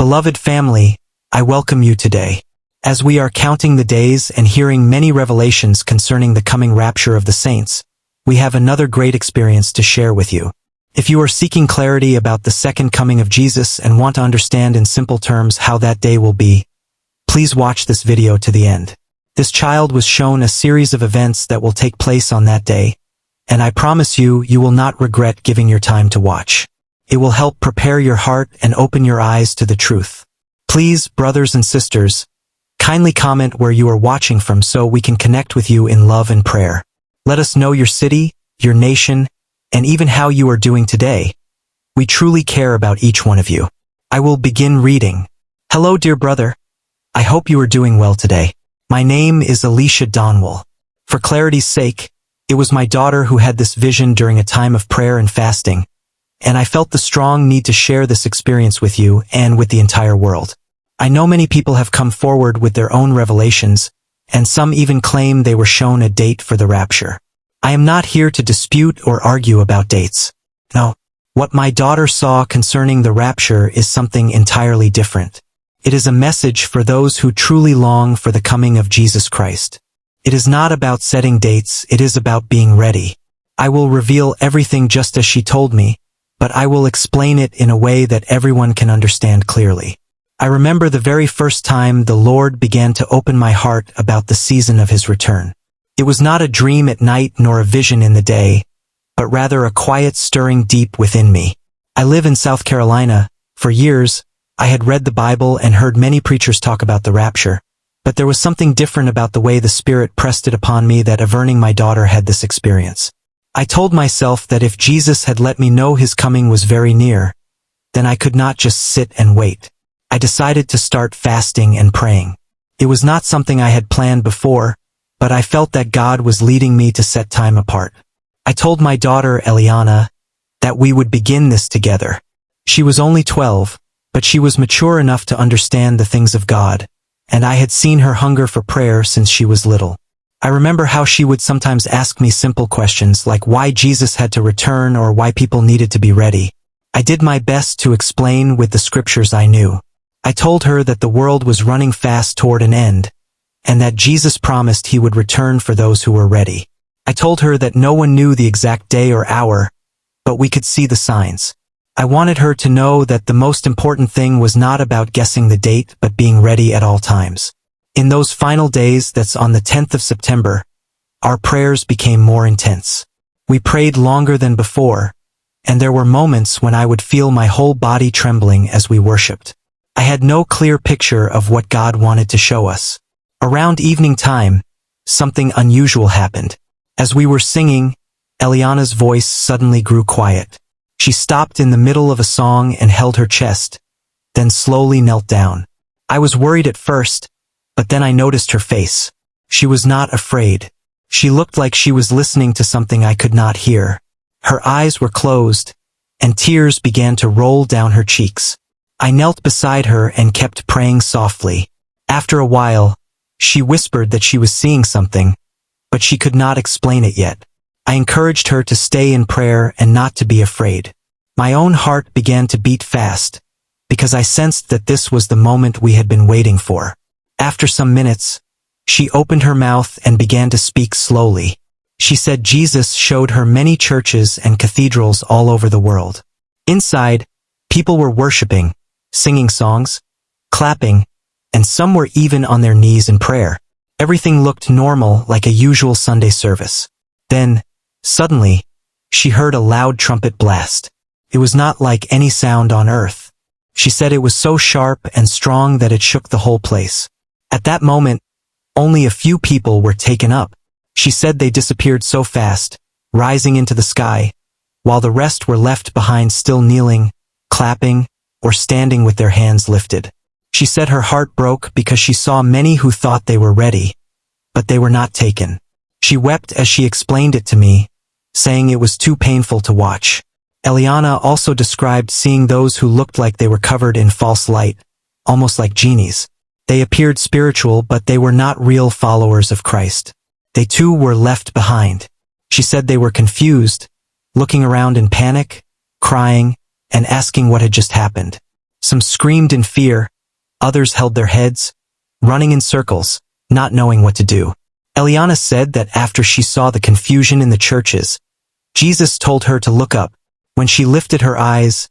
Beloved family, I welcome you today. As we are counting the days and hearing many revelations concerning the coming rapture of the saints, we have another great experience to share with you. If you are seeking clarity about the second coming of Jesus and want to understand in simple terms how that day will be, please watch this video to the end. This child was shown a series of events that will take place on that day, and I promise you, you will not regret giving your time to watch. It will help prepare your heart and open your eyes to the truth. Please, brothers and sisters, kindly comment where you are watching from so we can connect with you in love and prayer. Let us know your city, your nation, and even how you are doing today. We truly care about each one of you. I will begin reading. Hello, dear brother. I hope you are doing well today. My name is Alicia Donwell. For clarity's sake, it was my daughter who had this vision during a time of prayer and fasting, and I felt the strong need to share this experience with you and with the entire world. I know many people have come forward with their own revelations, and some even claim they were shown a date for the rapture. I am not here to dispute or argue about dates. No, what my daughter saw concerning the rapture is something entirely different. It is a message for those who truly long for the coming of Jesus Christ. It is not about setting dates, it is about being ready. I will reveal everything just as she told me, but I will explain it in a way that everyone can understand clearly. I remember the very first time the Lord began to open my heart about the season of His return. It was not a dream at night nor a vision in the day, but rather a quiet stirring deep within me. I live in South Carolina. For years, I had read the Bible and heard many preachers talk about the rapture, but there was something different about the way the Spirit pressed it upon me that Unveiling my daughter had this experience. I told myself that if Jesus had let me know His coming was very near, then I could not just sit and wait. I decided to start fasting and praying. It was not something I had planned before, but I felt that God was leading me to set time apart. I told my daughter, Eliana, that we would begin this together. She was only 12, but she was mature enough to understand the things of God, and I had seen her hunger for prayer since she was little. I remember how she would sometimes ask me simple questions like why Jesus had to return or why people needed to be ready. I did my best to explain with the scriptures I knew. I told her that the world was running fast toward an end, and that Jesus promised He would return for those who were ready. I told her that no one knew the exact day or hour, but we could see the signs. I wanted her to know that the most important thing was not about guessing the date but being ready at all times. In those final days, that's on the 10th of September, our prayers became more intense. We prayed longer than before, and there were moments when I would feel my whole body trembling as we worshipped. I had no clear picture of what God wanted to show us. Around evening time, something unusual happened. As we were singing, Eliana's voice suddenly grew quiet. She stopped in the middle of a song and held her chest, then slowly knelt down. I was worried at first, but then I noticed her face. She was not afraid. She looked like she was listening to something I could not hear. Her eyes were closed, and tears began to roll down her cheeks. I knelt beside her and kept praying softly. After a while, she whispered that she was seeing something, but she could not explain it yet. I encouraged her to stay in prayer and not to be afraid. My own heart began to beat fast, because I sensed that this was the moment we had been waiting for. After some minutes, she opened her mouth and began to speak slowly. She said Jesus showed her many churches and cathedrals all over the world. Inside, people were worshiping, singing songs, clapping, and some were even on their knees in prayer. Everything looked normal, like a usual Sunday service. Then, suddenly, she heard a loud trumpet blast. It was not like any sound on earth. She said it was so sharp and strong that it shook the whole place. At that moment, only a few people were taken up. She said they disappeared so fast, rising into the sky, while the rest were left behind still kneeling, clapping, or standing with their hands lifted. She said her heart broke because she saw many who thought they were ready, but they were not taken. She wept as she explained it to me, saying it was too painful to watch. Eliana also described seeing those who looked like they were covered in false light, almost like genies. They appeared spiritual, but they were not real followers of Christ. They too were left behind. She said they were confused, looking around in panic, crying, and asking what had just happened. Some screamed in fear, others held their heads, running in circles, not knowing what to do. Eliana said that after she saw the confusion in the churches, Jesus told her to look up. When she lifted her eyes,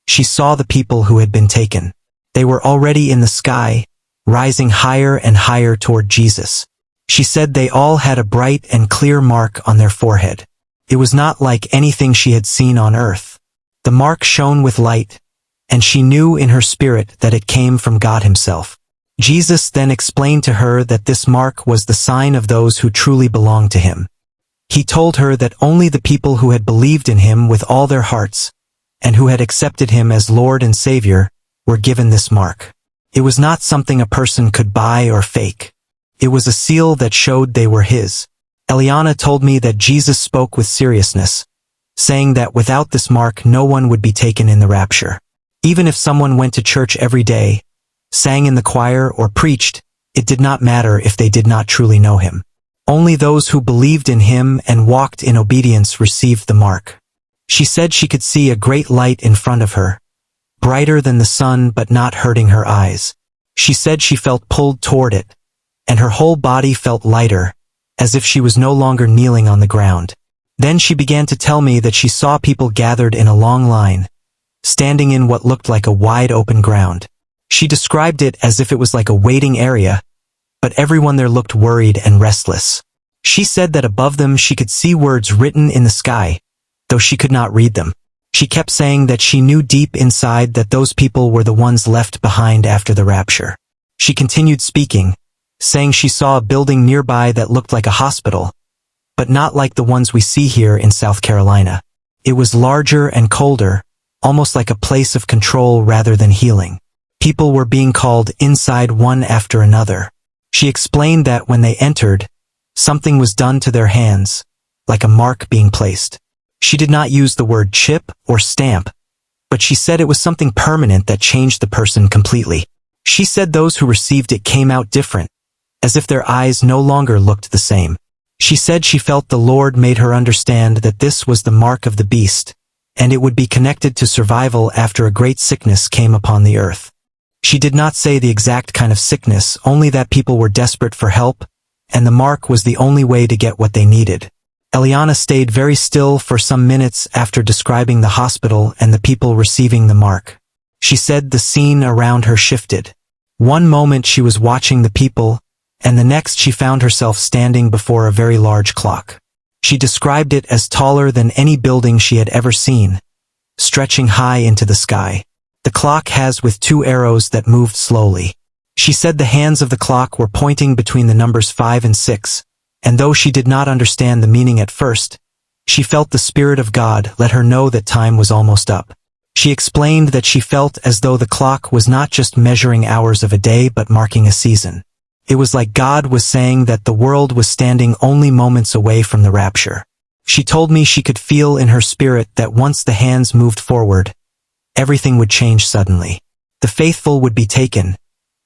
she saw the people who had been taken. They were already in the sky, rising higher and higher toward Jesus. She said they all had a bright and clear mark on their forehead. It was not like anything she had seen on earth. The mark shone with light, and she knew in her spirit that it came from God himself. Jesus then explained to her that this mark was the sign of those who truly belonged to him. He told her that only the people who had believed in him with all their hearts, and who had accepted him as Lord and Savior, were given this mark. It was not something a person could buy or fake. It was a seal that showed they were his. Eliana told me that Jesus spoke with seriousness, saying that without this mark no one would be taken in the rapture. Even if someone went to church every day, sang in the choir or preached, it did not matter if they did not truly know him. Only those who believed in him and walked in obedience received the mark. She said she could see a great light in front of her, brighter than the sun but not hurting her eyes. She said she felt pulled toward it, and her whole body felt lighter, as if she was no longer kneeling on the ground. Then she began to tell me that she saw people gathered in a long line, standing in what looked like a wide open ground. She described it as if it was like a waiting area, but everyone there looked worried and restless. She said that above them she could see words written in the sky, though she could not read them. She kept saying that she knew deep inside that those people were the ones left behind after the rapture. She continued speaking, saying she saw a building nearby that looked like a hospital, but not like the ones we see here in South Carolina. It was larger and colder, almost like a place of control rather than healing. People were being called inside one after another. She explained that when they entered, something was done to their hands, like a mark being placed. She did not use the word chip or stamp, but she said it was something permanent that changed the person completely. She said those who received it came out different, as if their eyes no longer looked the same. She said she felt the Lord made her understand that this was the mark of the beast, and it would be connected to survival after a great sickness came upon the earth. She did not say the exact kind of sickness, only that people were desperate for help, and the mark was the only way to get what they needed. Eliana stayed very still for some minutes after describing the hospital and the people receiving the mark. She said the scene around her shifted. One moment she was watching the people, and the next she found herself standing before a very large clock. She described it as taller than any building she had ever seen, stretching high into the sky. The clock has with two arrows that moved slowly. She said the hands of the clock were pointing between the numbers 5 and 6, and though she did not understand the meaning at first, she felt the Spirit of God let her know that time was almost up. She explained that she felt as though the clock was not just measuring hours of a day but marking a season. It was like God was saying that the world was standing only moments away from the rapture. She told me she could feel in her spirit that once the hands moved forward, everything would change suddenly. The faithful would be taken,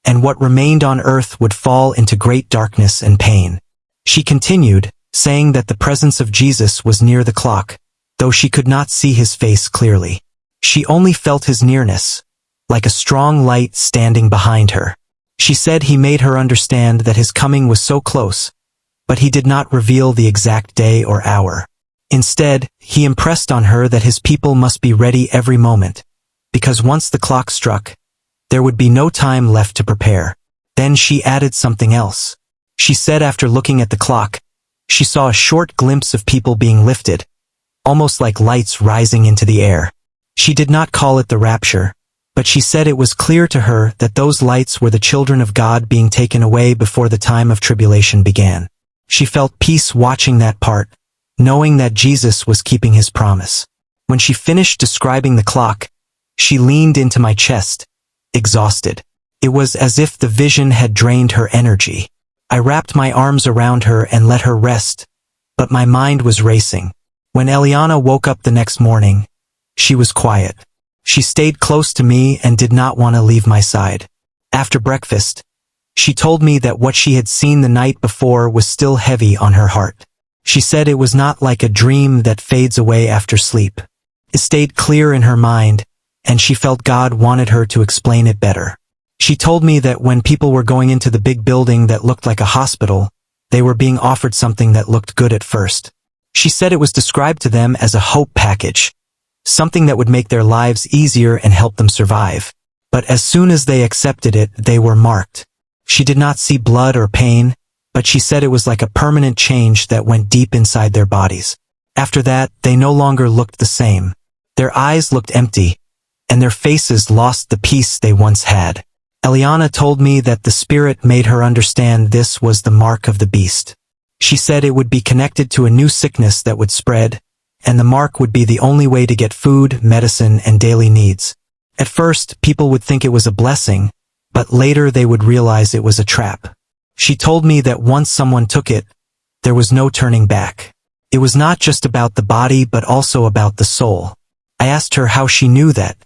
and what remained on earth would fall into great darkness and pain. She continued, saying that the presence of Jesus was near the clock, though she could not see his face clearly. She only felt his nearness, like a strong light standing behind her. She said he made her understand that his coming was so close, but he did not reveal the exact day or hour. Instead, he impressed on her that his people must be ready every moment, because once the clock struck, there would be no time left to prepare. Then she added something else. She said after looking at the clock, she saw a short glimpse of people being lifted, almost like lights rising into the air. She did not call it the rapture, but she said it was clear to her that those lights were the children of God being taken away before the time of tribulation began. She felt peace watching that part, knowing that Jesus was keeping his promise. When she finished describing the clock, she leaned into my chest, exhausted. It was as if the vision had drained her energy. I wrapped my arms around her and let her rest, but my mind was racing. When Eliana woke up the next morning, she was quiet. She stayed close to me and did not want to leave my side. After breakfast, she told me that what she had seen the night before was still heavy on her heart. She said it was not like a dream that fades away after sleep. It stayed clear in her mind, and she felt God wanted her to explain it better. She told me that when people were going into the big building that looked like a hospital, they were being offered something that looked good at first. She said it was described to them as a hope package, something that would make their lives easier and help them survive. But as soon as they accepted it, they were marked. She did not see blood or pain, but she said it was like a permanent change that went deep inside their bodies. After that, they no longer looked the same. Their eyes looked empty, and their faces lost the peace they once had. Eliana told me that the Spirit made her understand this was the mark of the beast. She said it would be connected to a new sickness that would spread, and the mark would be the only way to get food, medicine, and daily needs. At first, people would think it was a blessing, but later they would realize it was a trap. She told me that once someone took it, there was no turning back. It was not just about the body but also about the soul. I asked her how she knew that.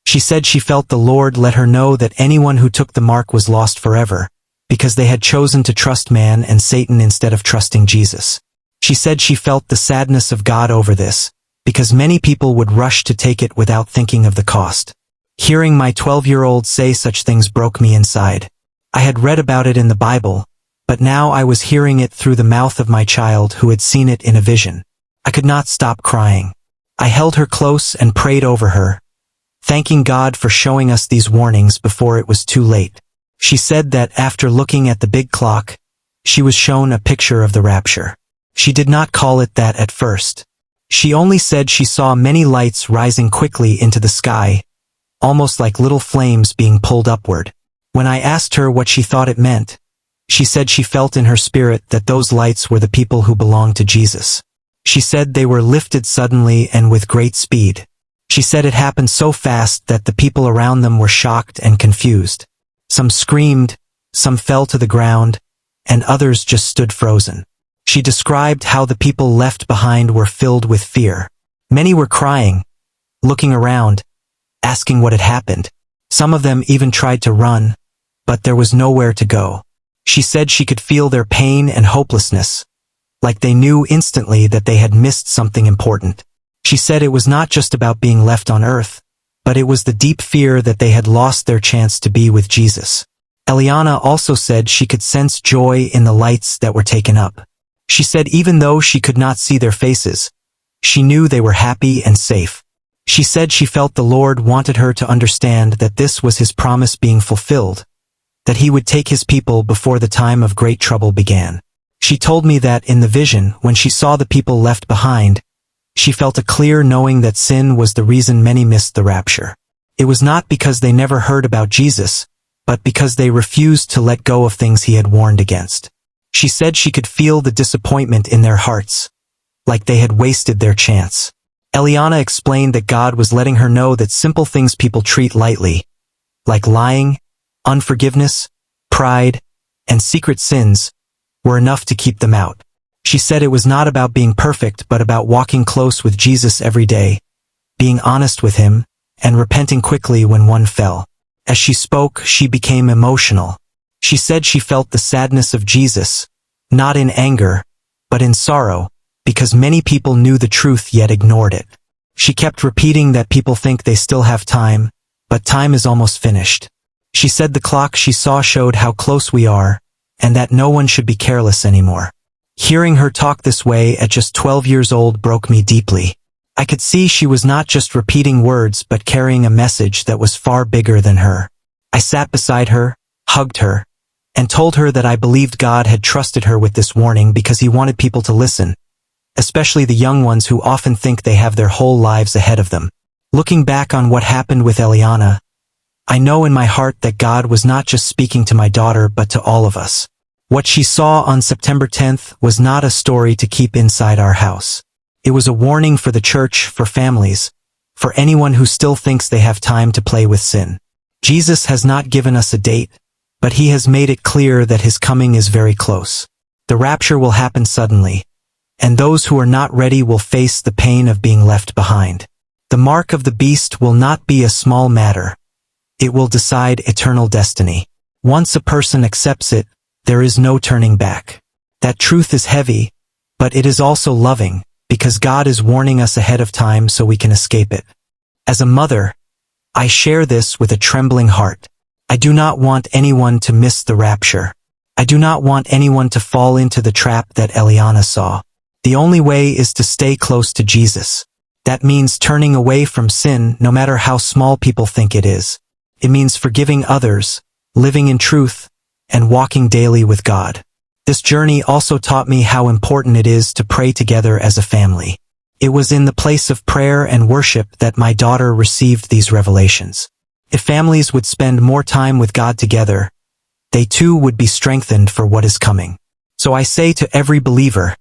She said she felt the Lord let her know that anyone who took the mark was lost forever, because they had chosen to trust man and Satan instead of trusting Jesus. She said she felt the sadness of God over this, because many people would rush to take it without thinking of the cost. Hearing my 12-year-old say such things broke me inside. I had read about it in the Bible, but now I was hearing it through the mouth of my child who had seen it in a vision. I could not stop crying. I held her close and prayed over her, thanking God for showing us these warnings before it was too late. She said that after looking at the big clock, she was shown a picture of the rapture. She did not call it that at first. She only said she saw many lights rising quickly into the sky, almost like little flames being pulled upward. When I asked her what she thought it meant, she said she felt in her spirit that those lights were the people who belonged to Jesus. She said they were lifted suddenly and with great speed. She said it happened so fast that the people around them were shocked and confused. Some screamed, some fell to the ground, and others just stood frozen. She described how the people left behind were filled with fear. Many were crying, looking around, asking what had happened. Some of them even tried to run, but there was nowhere to go. She said she could feel their pain and hopelessness, like they knew instantly that they had missed something important. She said it was not just about being left on earth, but it was the deep fear that they had lost their chance to be with Jesus. Eliana also said she could sense joy in the lights that were taken up. She said even though she could not see their faces, she knew they were happy and safe. She said she felt the Lord wanted her to understand that this was His promise being fulfilled, that He would take His people before the time of great trouble began. She told me that in the vision, when she saw the people left behind, she felt a clear knowing that sin was the reason many missed the rapture. It was not because they never heard about Jesus, but because they refused to let go of things He had warned against. She said she could feel the disappointment in their hearts, like they had wasted their chance. Eliana explained that God was letting her know that simple things people treat lightly, like lying, unforgiveness, pride, and secret sins, were enough to keep them out. She said it was not about being perfect but about walking close with Jesus every day, being honest with Him, and repenting quickly when one fell. As she spoke, she became emotional. She said she felt the sadness of Jesus, not in anger, but in sorrow, because many people knew the truth yet ignored it. She kept repeating that people think they still have time, but time is almost finished. She said the clock she saw showed how close we are, and that no one should be careless anymore. Hearing her talk this way at just 12 years old broke me deeply. I could see she was not just repeating words but carrying a message that was far bigger than her. I sat beside her, hugged her, and told her that I believed God had trusted her with this warning because He wanted people to listen, especially the young ones who often think they have their whole lives ahead of them. Looking back on what happened with Eliana, I know in my heart that God was not just speaking to my daughter but to all of us. What she saw on September 10th was not a story to keep inside our house. It was a warning for the church, for families, for anyone who still thinks they have time to play with sin. Jesus has not given us a date, but He has made it clear that His coming is very close. The rapture will happen suddenly, and those who are not ready will face the pain of being left behind. The mark of the beast will not be a small matter. It will decide eternal destiny. Once a person accepts it, there is no turning back. That truth is heavy, but it is also loving, because God is warning us ahead of time so we can escape it. As a mother, I share this with a trembling heart. I do not want anyone to miss the rapture. I do not want anyone to fall into the trap that Eliana saw. The only way is to stay close to Jesus. That means turning away from sin, no matter how small people think it is. It means forgiving others, living in truth, and walking daily with God. This journey also taught me how important it is to pray together as a family. It was in the place of prayer and worship that my daughter received these revelations. If families would spend more time with God together, they too would be strengthened for what is coming. So I say to every believer,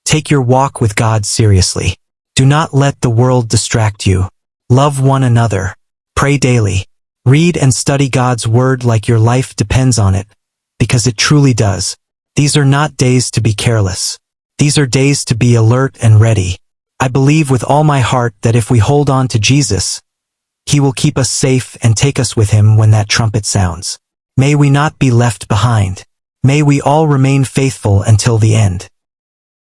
take your walk with God seriously. Do not let the world distract you. Love one another. Pray daily. Read and study God's word like your life depends on it, because it truly does. These are not days to be careless. These are days to be alert and ready. I believe with all my heart that if we hold on to Jesus, He will keep us safe and take us with Him when that trumpet sounds. May we not be left behind. May we all remain faithful until the end.